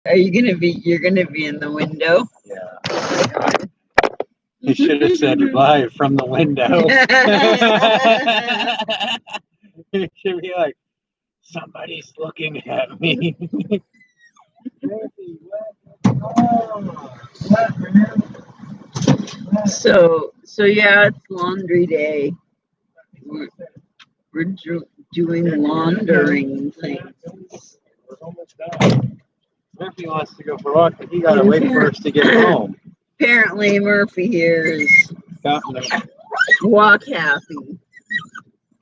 You're gonna be in the window? Yeah. You should have said live from the window. You should be like, somebody's looking at me. So yeah, it's laundry day. We're, we're doing laundering things. Murphy wants to go for a walk, but he gotta wait for us to get home. Apparently, Murphy here is walk happy.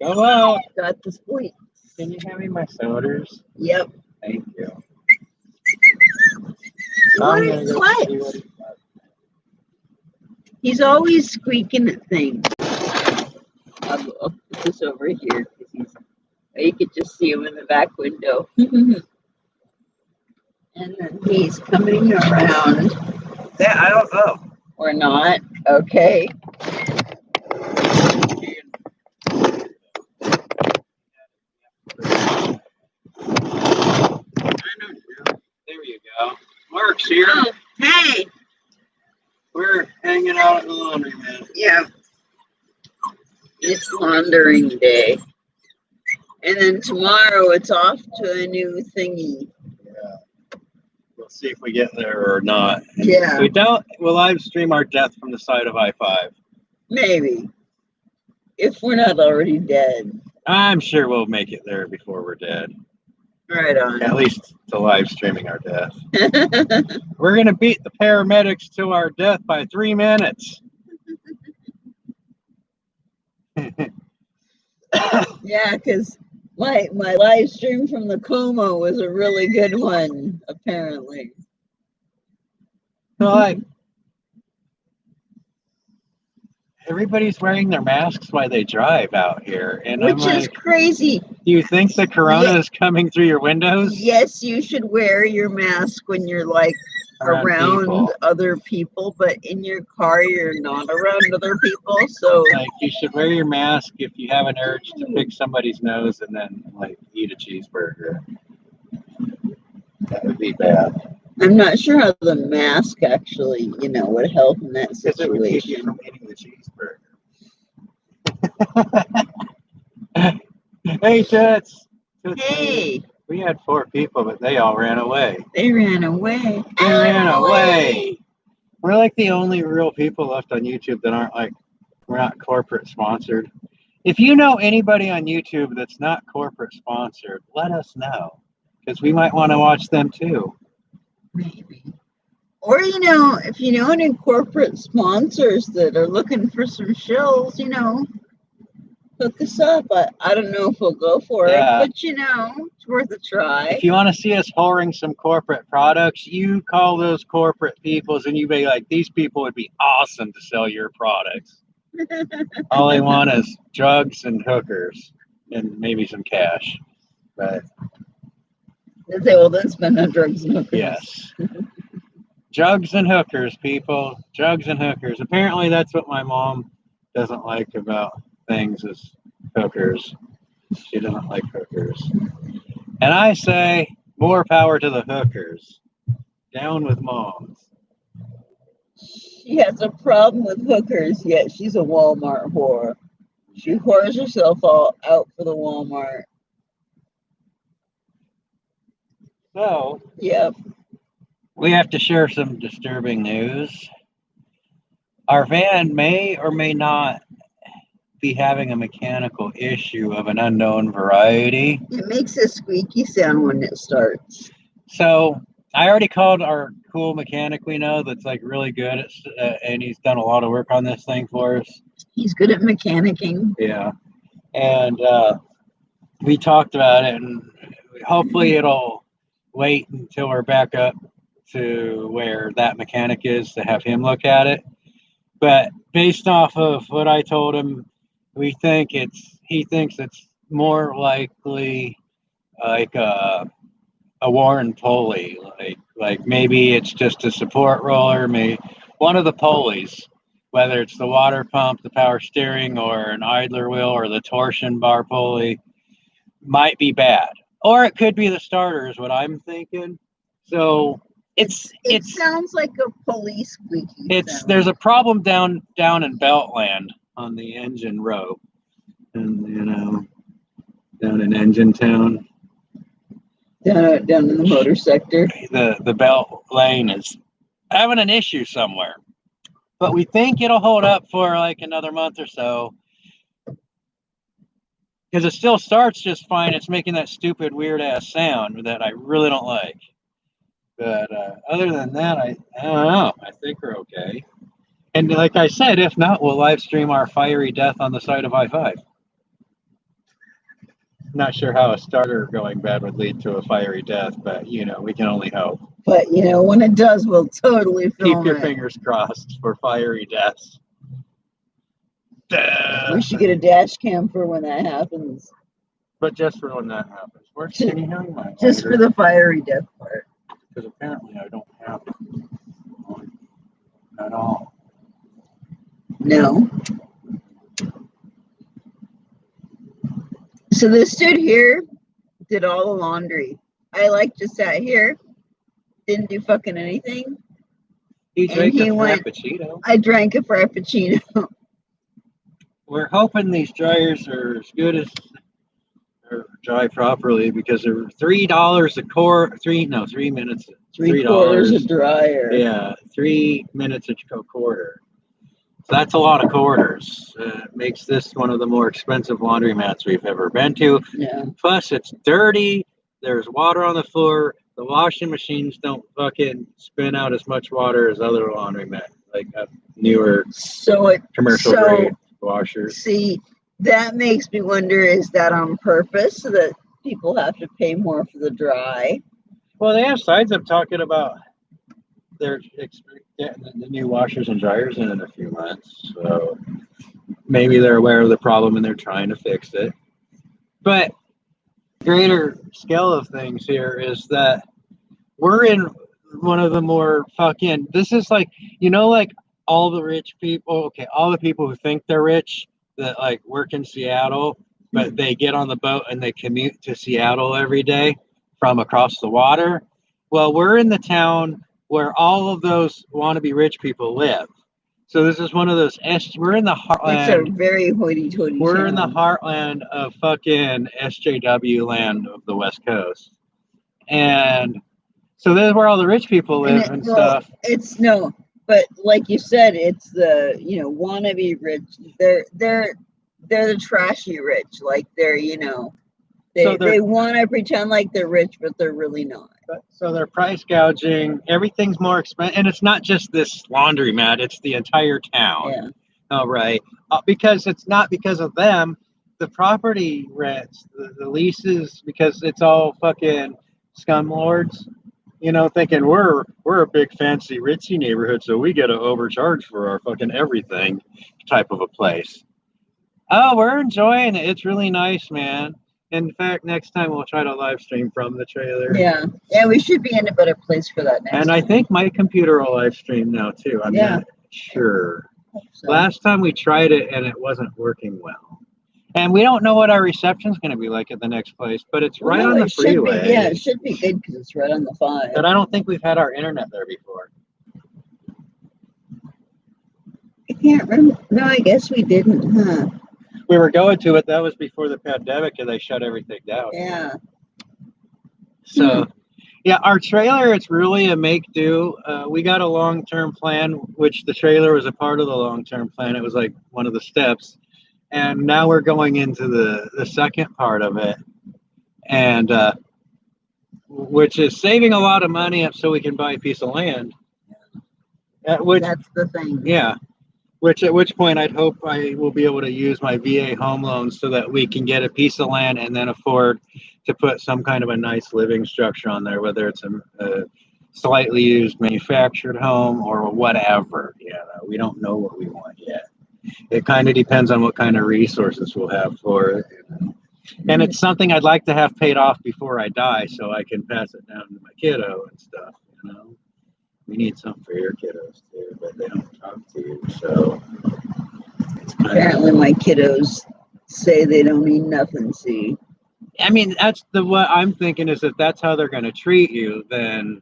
Go out. Got the squeak. Can you hand me my sodas? Yep. Thank you. What? He's always squeaking at things. I'll put this over here because you could just see him in the back window. And then he's coming around. Yeah, I don't know. Or not. Okay. There you go. Mark's here. Oh, hey. We're hanging out at the laundromat. Yeah. It's laundering day. And then tomorrow it's off to a new thingy. Yeah. We'll see if we get there or not. Yeah. If we don't, we'll live stream our death from the side of I-5. Maybe. If we're not already dead. I'm sure we'll make it there before we're dead. Right on. At least to live streaming our death. We're going to beat the paramedics to our death by 3 minutes. Yeah, because my live stream from the coma was a really good one, apparently. Like, everybody's wearing their masks while they drive out here. And which I'm is like, crazy. Do you think the corona is coming through your windows? Yes, you should wear your mask when you're like around other people, but in your car you're not around other people. So like you should wear your mask if you have an urge to pick somebody's nose and then like eat a cheeseburger. That would be bad. I'm not sure how the mask actually, would help in that Because it would keep you situation. from eating the cheeseburger. Hey, Toots. Hey, We had 4 people, but they all ran away. they ran away. They ran away. We're like the only real people left on YouTube that aren't like, we're not corporate sponsored. If you know anybody on YouTube that's not corporate sponsored, let us know. Because we might want to watch them too. Maybe. Or, if you know any corporate sponsors that are looking for some shills, hook us up. I don't know if we'll go for it, but it's worth a try. If you want to see us whoring some corporate products, you call those corporate peoples and you be like, these people would be awesome to sell your products. All they want is drugs and hookers and maybe some cash. But they say, well, then spend on drugs and hookers. yes. Drugs and hookers, people. Drugs and hookers. Apparently that's what my mom doesn't like about things is hookers. She doesn't like hookers. And I say, more power to the hookers. Down with moms. She has a problem with hookers, yet she's a Walmart whore. She whores herself all out for the Walmart. So, yep. We have to share some disturbing news. Our van may or may not be having a mechanical issue of an unknown variety. It makes a squeaky sound when it starts. So I already called our cool mechanic we know that's like really good at, and he's done a lot of work on this thing for us. He's good at mechanicking. Yeah. And we talked about it, and hopefully it'll wait until we're back up to where that mechanic is to have him look at it. But based off of what I told him, he thinks it's more likely like a worn pulley, like maybe it's just a support roller, maybe one of the pulleys, whether it's the water pump, the power steering, or an idler wheel, or the torsion bar pulley, might be bad. Or it could be the starter is what I'm thinking. So It it's sounds like a police squeaky sound. there's a problem down in Beltland on the engine row, and down in Engine Town. Down in the motor sector. The belt lane is having an issue somewhere, but we think it'll hold up for like another month or so, because it still starts just fine. It's making that stupid weird ass sound that I really don't like. But other than that, I don't know. I think we're okay. And like I said, if not, we'll live stream our fiery death on the side of I-5. Not sure how a starter going bad would lead to a fiery death, but we can only hope. But when it does, we'll totally film Keep your it. fingers crossed for fiery deaths. We should get a dash cam for when that happens. But just for when that happens. Where's Skinny Young? Just for the fiery death part. Because apparently I don't have it at all. No. So this dude here did all the laundry. I just sat here, didn't do fucking anything. He drank a Frappuccino. I drank a Frappuccino. We're hoping these dryers are as good as or dry properly, because they're $3 a quart. 3 minutes. $3 a dryer. Yeah, 3 minutes a quarter. So that's a lot of quarters. It makes this one of the more expensive laundromats we've ever been to. Yeah. Plus, it's dirty. There's water on the floor. The washing machines don't fucking spin out as much water as other laundromats, like newer commercial grade washers. See, that makes me wonder, is that on purpose so that people have to pay more for the dry? Well, they have signs up talking about they're getting the new washers and dryers in a few months. So maybe they're aware of the problem and they're trying to fix it. But greater scale of things here is that we're in one of the more this is like, like all the rich people, all the people who think they're rich that like work in Seattle, but they get on the boat and they commute to Seattle every day from across the water. Well, we're in the town where all of those wannabe rich people live. So this is one of those, we're in the heartland. It's a very hoity-toity We're town. in the heartland of fucking SJW land of the West Coast. And so this is where all the rich people live and stuff. But like you said, it's the, wannabe rich. They're the trashy rich. Like they're, they want to pretend like they're rich, but they're really not. So they're price gouging. Everything's more expensive. And it's not just this laundromat. It's the entire town. Yeah. Oh, right. Because it's not because of them. The property rents, the leases, because it's all fucking scumlords, thinking we're a big fancy ritzy neighborhood, so we get to overcharge for our fucking everything type of a place. Oh, we're enjoying it. It's really nice, man. In fact, next time we'll try to live stream from the trailer. Yeah, we should be in a better place for that next time. I think my computer will live stream now too. I'm not sure. So. Last time we tried it and it wasn't working well. And we don't know what our reception is going to be like at the next place, but it's right on the freeway. It should be good because it's right on the 5. But I don't think we've had our internet there before. I can't remember. No, I guess we didn't, huh? We were going to it. That was before the pandemic, and they shut everything down. Yeah. So, yeah, our trailer, it's really a make-do. We got a long-term plan, which the trailer was a part of the long-term plan. It was like one of the steps. And now we're going into the second part of it, and which is saving a lot of money up so we can buy a piece of land. That's the thing. Yeah. At which point I'd hope I will be able to use my VA home loan so that we can get a piece of land and then afford to put some kind of a nice living structure on there, whether it's a slightly used manufactured home or whatever. Yeah, we don't know what we want yet. It kind of depends on what kind of resources we'll have for it. And it's something I'd like to have paid off before I die so I can pass it down to my kiddo and stuff, We need something for your kiddos too, but they don't talk to you, so. Apparently my kiddos say they don't need nothing, see. I mean, that's what I'm thinking is if that's how they're going to treat you, then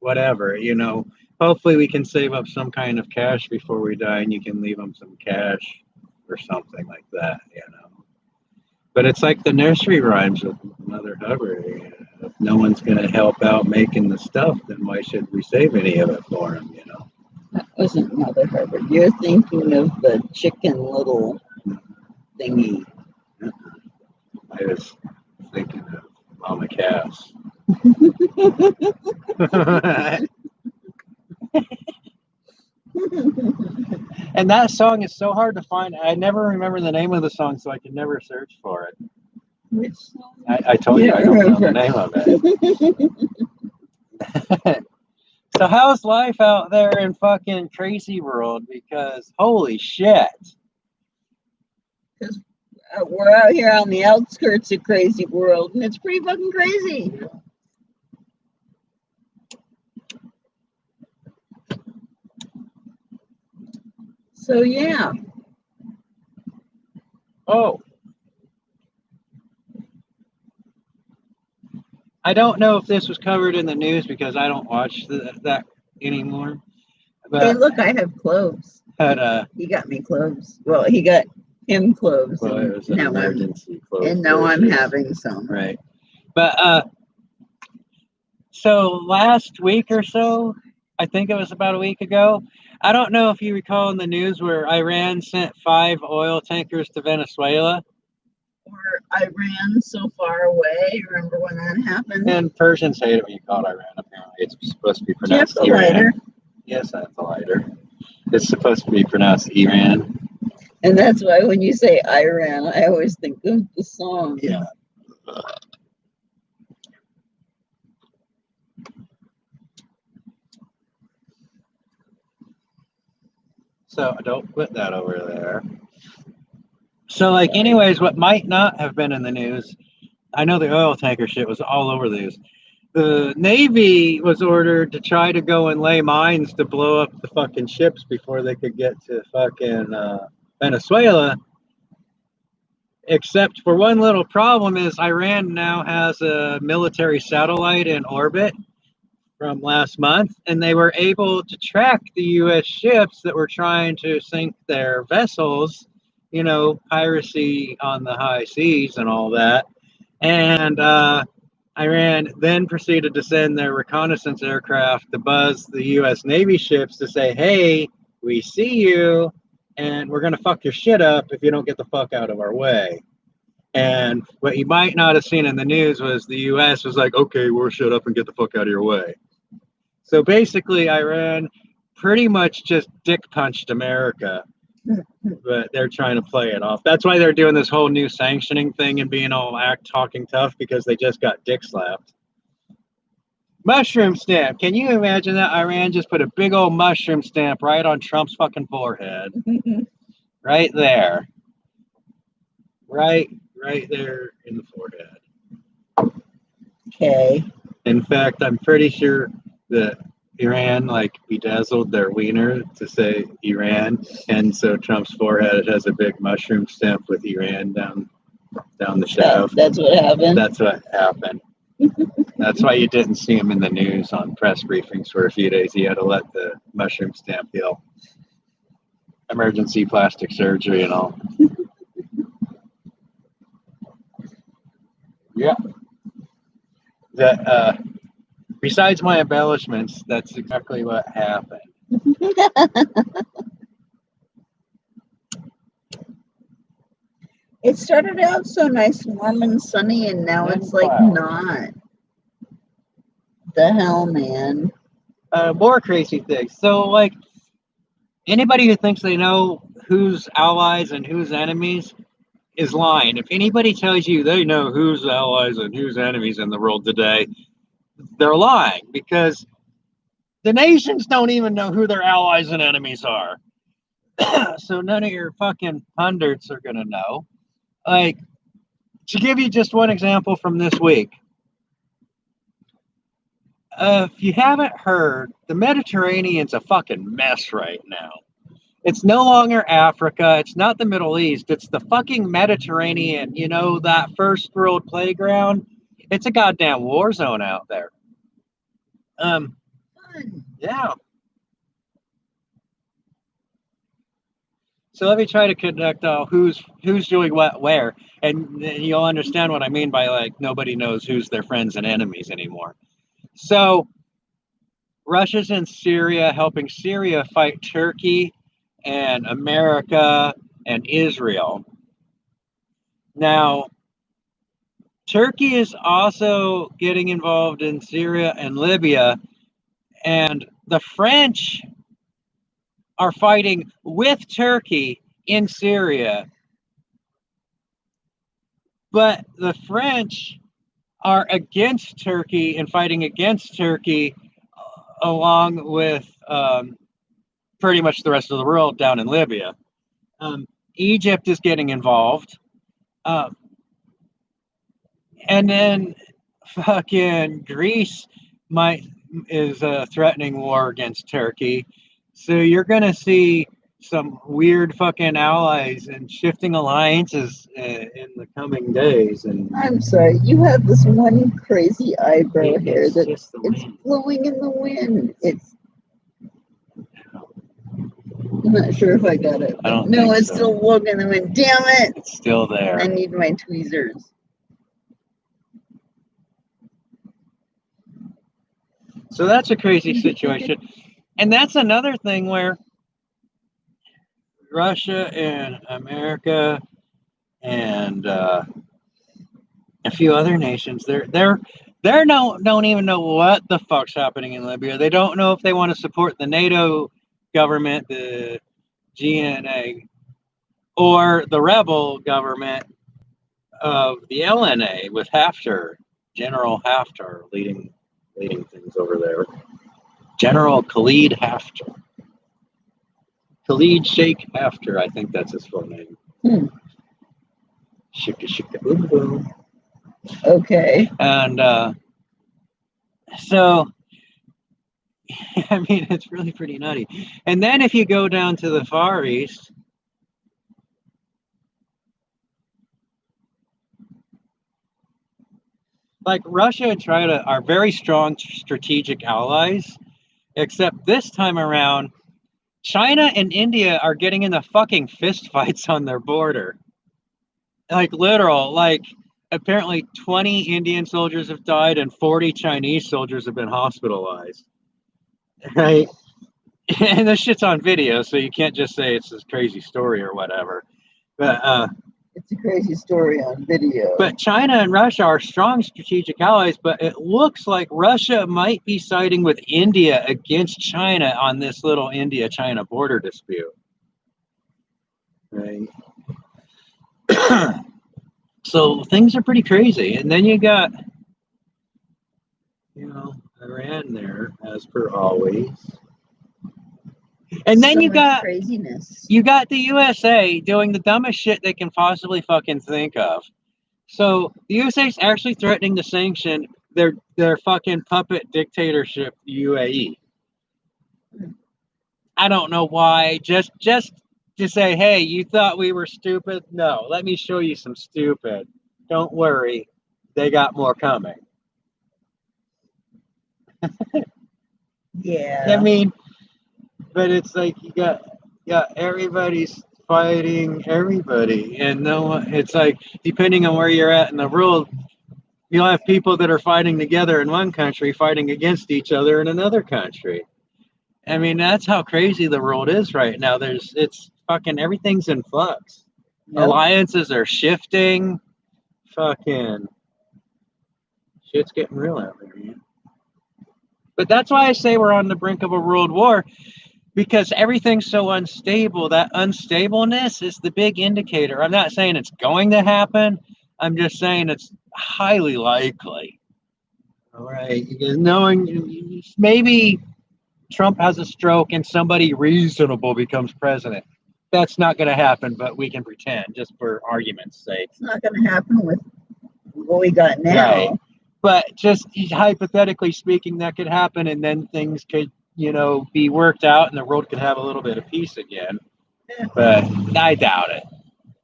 whatever, you know. Hopefully we can save up some kind of cash before we die, and you can leave them some cash or something like that, you know. But it's like the nursery rhymes with Mother Hubbard. If no one's going to help out making the stuff, then why should we save any of it for them, you know? That wasn't Mother Hubbard. You're thinking of the chicken little thingy. I was thinking of Mama Cass. And that song is so hard to find. I never remember the name of the song, so I can never search for it. Which song? I told you I don't know the name of it. So how's life out there in fucking crazy world? Because holy shit. We're out here on the outskirts of crazy world, and it's pretty fucking crazy. So yeah. Oh. I don't know if this was covered in the news because I don't watch that anymore. But, hey, look, I have cloves. But he got me cloves. Well, he got him cloves. Well, it was an emergency clove. And now I'm having some. Right. But so last week or so, I think it was about a week ago, I don't know if you recall in the news where Iran sent 5 oil tankers to Venezuela. Or Iran so far away. Remember when that happened? And Persians hate it when you call it Iran. Apparently, it's supposed to be pronounced Iran. Lighter? Yes, I have the lighter. It's supposed to be pronounced Iran. And that's why when you say Iran, I always think of the song. Yeah. So don't put that over there. So, like, anyways, what might not have been in the news, I know the oil tanker shit was all over the news. The Navy was ordered to try to go and lay mines to blow up the fucking ships before they could get to fucking Venezuela. Except for one little problem is Iran now has a military satellite in orbit from last month, and they were able to track the U.S. ships that were trying to sink their vessels, you know, piracy on the high seas and all that. And Iran then proceeded to send their reconnaissance aircraft to buzz the U.S. Navy ships to say, hey, we see you, and we're going to fuck your shit up if you don't get the fuck out of our way. And what you might not have seen in the news was the U.S. was like, okay, we'll shut up and get the fuck out of your way. So basically, Iran pretty much just dick punched America, but they're trying to play it off. That's why they're doing this whole new sanctioning thing and being all talking tough, because they just got dick slapped. Mushroom stamp. Can you imagine that? Iran just put a big old mushroom stamp right on Trump's fucking forehead. Right there. Right there in the forehead. Okay. In fact, I'm pretty sure that Iran bedazzled their wiener to say Iran, and so Trump's forehead has a big mushroom stamp with Iran down the shaft. That's what happened. That's what happened. That's why you didn't see him in the news on press briefings for a few days. He had to let the mushroom stamp heal. Emergency plastic surgery and all. Yeah. That besides my embellishments, that's exactly what happened. It started out so nice, warm and sunny, and now it's like not. The hell, man. More crazy things. So, like, anybody who thinks they know who's allies and who's enemies is lying. If anybody tells you they know who's allies and who's enemies in the world today, they're lying, because the nations don't even know who their allies and enemies are. So none of your fucking pundits are going to know. Like, to give you just one example from this week, if you haven't heard, the Mediterranean's a fucking mess right now. It's no longer Africa. It's not the Middle East. It's the fucking Mediterranean. You know, that first world playground? It's a goddamn war zone out there. on. Yeah. So let me try to connect who's doing what where, and then you'll understand what I mean by like nobody knows who's their friends and enemies anymore. So Russia's in Syria helping Syria fight Turkey and America and Israel. Now, Turkey is also getting involved in Syria and Libya, and the French are fighting with Turkey in Syria. But the French are against Turkey and fighting against Turkey along with pretty much the rest of the world down in Libya. Egypt is getting involved. And then fucking Greece is threatening war against Turkey. So you're going to see some weird fucking allies and shifting alliances in the coming days. And I'm sorry, you have this one crazy eyebrow hair it's that just the it's wind. blowing in the wind. I'm not sure if I got it. I don't No, think it's so. still blowing in the wind. Damn it! It's still there. I need my tweezers. So that's a crazy situation. And that's another thing where Russia and America and a few other nations, they're don't even know what the fuck's happening in Libya. They don't know if they want to support the NATO government, the GNA, or the rebel government of the LNA with Haftar, General Haftar leading things over there. General Khalid Haftar. Khalid Sheikh Haftar, I think that's his full name. Shika shika boom boom. Okay. And so, I mean, it's really pretty nutty. And then if you go down to the Far East, like Russia and China are very strong strategic allies, except this time around, China and India are getting into fucking fistfights on their border. Like literal, like apparently 20 Indian soldiers have died and 40 Chinese soldiers have been hospitalized. Right? And this shit's on video, so you can't just say it's this crazy story or whatever. But it's a crazy story on video. But China and Russia are strong strategic allies, but it looks like Russia might be siding with India against China on this little India-China border dispute. Right. So things are pretty crazy. And then you got, Iran there, as per always. And then so you got craziness. You got the USA doing the dumbest shit they can possibly fucking think of. So the USA is actually threatening to sanction their fucking puppet dictatorship, UAE. I don't know why. Just to say, hey, you thought we were stupid? No, let me show you some stupid. Don't worry, they got more coming. Yeah. I mean, but it's like you got everybody's fighting everybody, and no one. It's like depending on where you're at in the world, you'll have people that are fighting together in one country, fighting against each other in another country. I mean, that's how crazy the world is right now. It's fucking everything's in flux. Yep. Alliances are shifting. Fucking shit's getting real out there, man. But that's why I say we're on the brink of a world war, because everything's so unstable. That unstableness is the big indicator. I'm not saying it's going to happen. I'm just saying it's highly likely. All right, because knowing maybe Trump has a stroke and somebody reasonable becomes president. That's not going to happen, but we can pretend just for argument's sake. It's not going to happen with what we got now. Right. But just hypothetically speaking, that could happen, and then things could, be worked out, and the world could have a little bit of peace again. But I doubt it.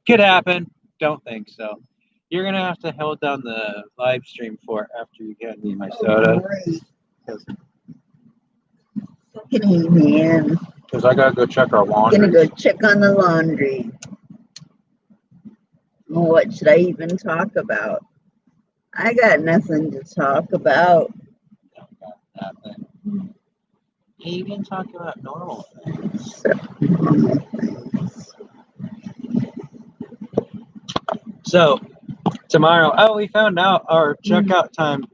Could happen. Don't think so. You're gonna have to hold down the live stream for after you get me my soda. Great. Hey man, Because I gotta go check our gonna laundry. go check on the laundry. What should I even talk about? I got nothing to talk about. Nothing. You can talk about normal things. So, normal things. So tomorrow, oh, we found out our checkout time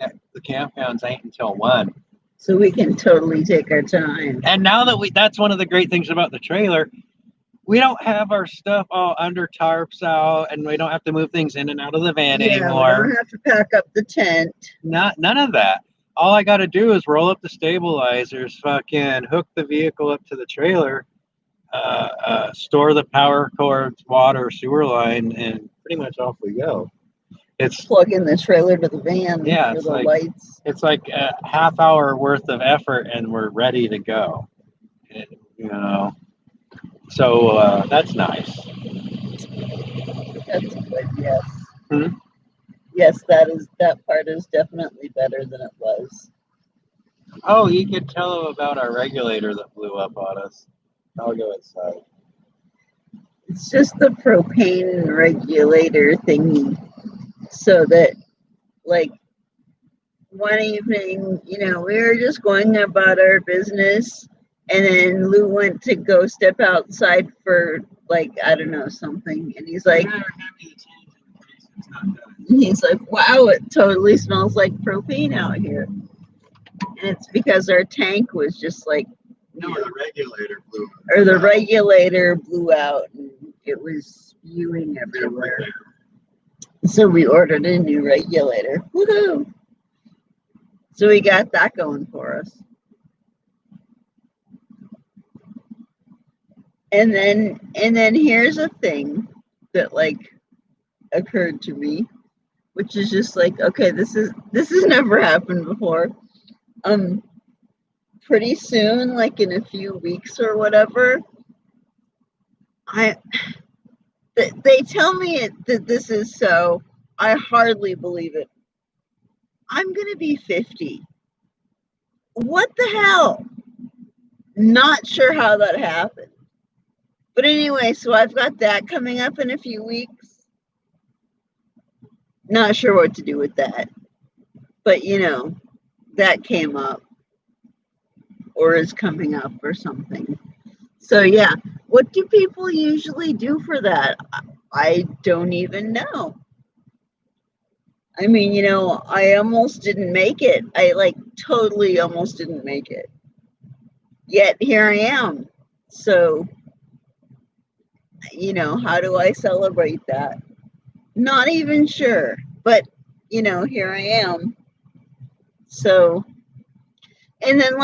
at the campgrounds ain't until 1. So we can totally take our time. And now that that's one of the great things about the trailer. We don't have our stuff all under tarps out, and we don't have to move things in and out of the van Yeah, we anymore. don't have to pack up the tent. None of that. All I got to do is roll up the stabilizers, fucking hook the vehicle up to the trailer, store the power cords, water, sewer line, and pretty much off we go. It's Plug in the trailer to the van Yeah, for it's the like- lights. it's like a half hour worth of effort, and we're ready to go. You know, so that's nice. That's good, yes. Hmm? Yes, that part is definitely better than it was. Oh, you could tell them about our regulator that blew up on us. I'll go inside. It's just the propane regulator thingy. So that, like, one evening, we were just going about our business, and then Lou went to go step outside for, like, I don't know, something. And he's like, wow, it totally smells like propane out here. And it's because our tank was just like, No, the regulator blew. or the regulator blew out and it was spewing everywhere. So we ordered a new regulator. Woohoo! So we got that going for us. And then here's a thing that like occurred to me, which is just like, okay, this has never happened before. Pretty soon, like in a few weeks or whatever, they tell me that this is so. I hardly believe it. I'm gonna be 50. What the hell? Not sure how that happened. But anyway, so I've got that coming up in a few weeks. Not sure what to do with that. But that came up or is coming up or something. So yeah, what do people usually do for that? I don't even know. I mean, I almost didn't make it. I like totally almost didn't make it. Yet here I am. So, how do I celebrate that? Not even sure. But, here I am. So, and then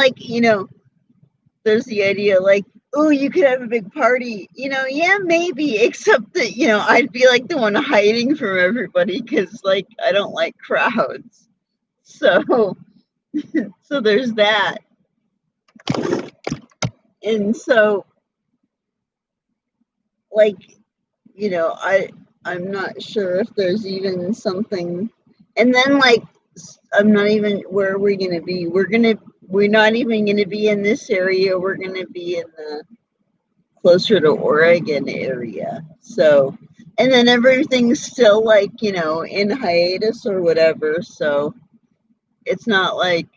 there's the idea like, oh, you could have a big party. Yeah, maybe, except that, I'd be like the one hiding from everybody because like I don't like crowds. So so there's that. And so like, I'm not sure if there's even something. And then like I'm not even, where are we gonna be? We're not even gonna be in this area. We're gonna be in the closer to Oregon area. So, and then everything's still like, in hiatus or whatever. So it's not like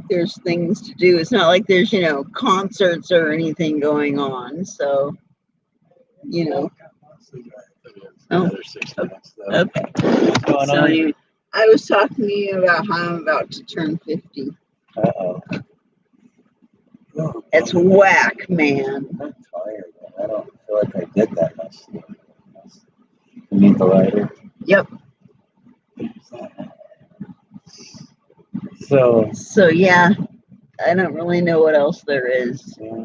there's things to do. It's not like there's, concerts or anything going on. So, Another 6 minutes though. okay. What's going So on? anyway, I was talking to you about how I'm about to turn 50. Uh-oh. It's whack, man. I'm tired. I don't feel like I did that much. You need the lighter? Yep. So yeah, I don't really know what else there is. Yeah.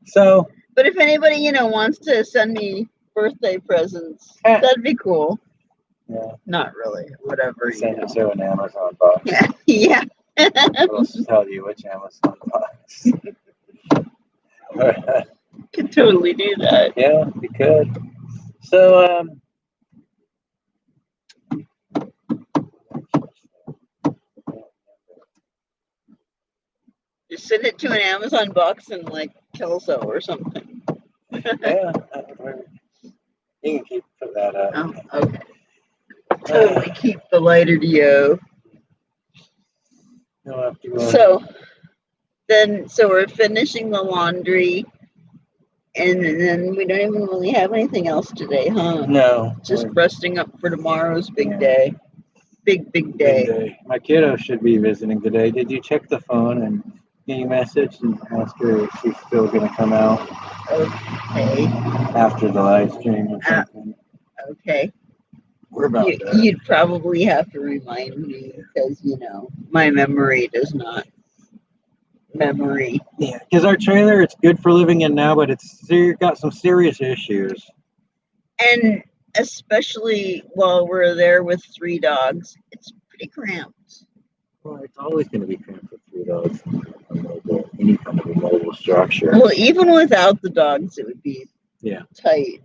So, But if anybody, wants to send me birthday presents, that'd be cool. yeah. Not really. Whatever. Send it to an Amazon box. Yeah. I'll tell you which Amazon box. Could totally do that. Yeah, you could. So, Just send it to an Amazon box in like Kelso or something. Yeah, you can keep put that up. Oh, okay. Totally keep the lighter Dio. You'll have to go. So we're finishing the laundry, and then we don't even really have anything else today, huh? No, Just we're- resting up for tomorrow's big Yeah. day. Big Big day. day. My kiddo should be visiting today. Did you check the phone and get a message and ask her if she's still going to come out Okay. after the live stream or something? Okay. We're about done. You'd probably have to remind me because, my memory does not memory. Yeah, because our trailer, it's good for living in now, but it's got some serious issues. And especially while we're there with 3 dogs, it's pretty cramped. Well, it's always going to be cramped for 3 dogs. Any kind of a mobile structure. Well, even without the dogs, it would be tight.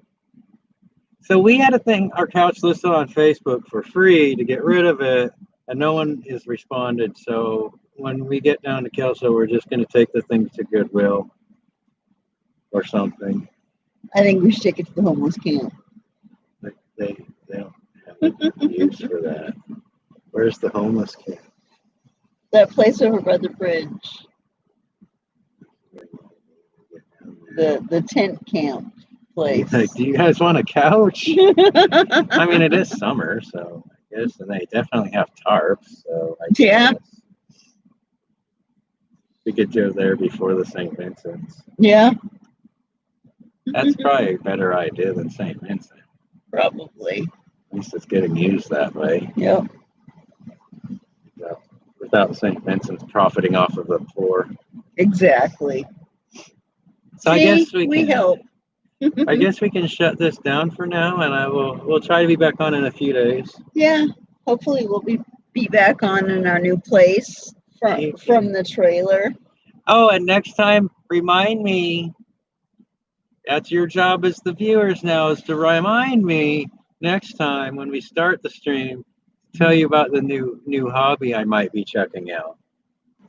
So we had our couch listed on Facebook for free to get rid of it, and no one has responded. So when we get down to Kelso, we're just going to take the thing to Goodwill or something. I think we should take it to the homeless camp. They don't have any use for that. Where's the homeless camp? That place over by the bridge. The tent camp place. Like, do you guys want a couch? I mean, it is summer, so I guess, and they definitely have tarps. So I Yeah. guess we could go there before the St. Vincent's. Yeah, That's probably a better idea than St. Vincent. probably. At least it's getting used that way. Yep. Without St. Vincent's profiting off of the poor. Exactly. So I guess we can help. I guess we can shut this down for now, and we'll try to be back on in a few days. Yeah. Hopefully we'll be back on in our new place from the trailer. Oh, and next time, remind me. That's your job as the viewers now, is to remind me next time when we start the stream to tell you about the new hobby I might be checking out.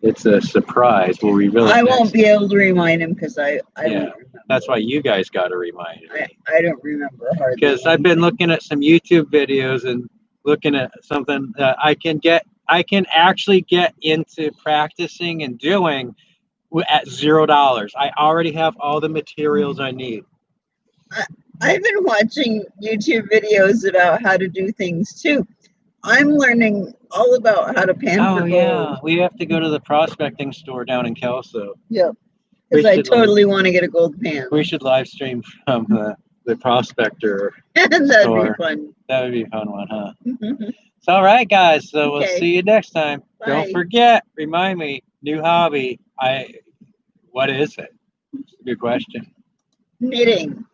It's a surprise. We'll reveal it. I won't be able to remind him because I don't remember. That's why you guys got to remind me. I don't remember hardly. Because I've been looking at some YouTube videos and looking at something that I can actually get into practicing and doing at $0. I already have all the materials I need. I've been watching YouTube videos about how to do things too. I'm learning all about how to pan for gold. Yeah, we have to go to the prospecting store down in Kelso. Yep, because I totally want to get a gold pan. We should live stream from the prospector That'd store. be fun. That would be a fun one, huh? So, all right, guys. So we'll see you next time. Bye. Don't forget, remind me, new hobby. What is it? Good question. Knitting.